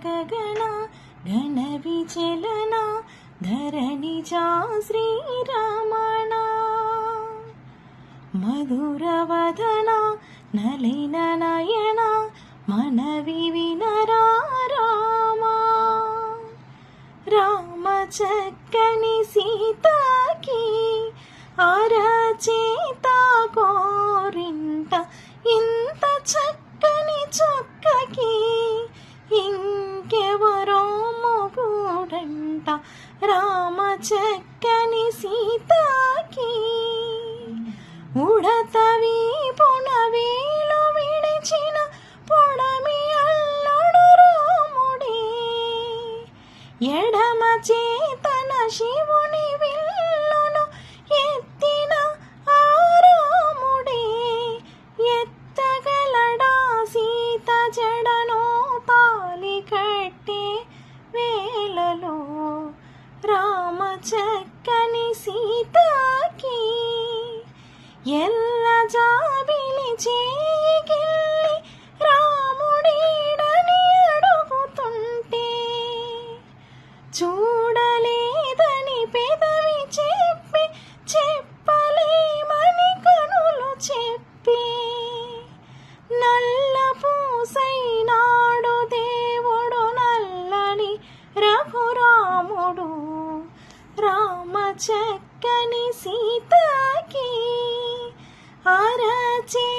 గగన ఘన విచలన ధరణిజా శ్రీరమణ మధురవదన నలిన నయన మనవి వినరా రామా రామ చక్కని సీతకి అరచేత కోరింట ఇంత చక్కని చొక్కకి ఇంకెవరో మొగుడంట రామ చక్కని సీతకి ఉడతవి పునవేలు విడిచిన పొడమి అల్లుడు రాముడే ఎడమ చేతన శివుని విల్లును ఎత్తిన ఆ రాముడే ఎత్తగలడా సీత జడను తాలి కట్టే వేళలో రామ చక్కని సీతకి ఎల్ల జాబిలి చేగిల్లి రాముడీడని అడుగుతుంటే చూడలేదని పెదవి చెప్పి చెప్పలేమని కనులు చెప్పి నల్ల పూసైనాడు దేవుడు నల్లని రఘురాముడు రామ చక్కని సీతకి అరచే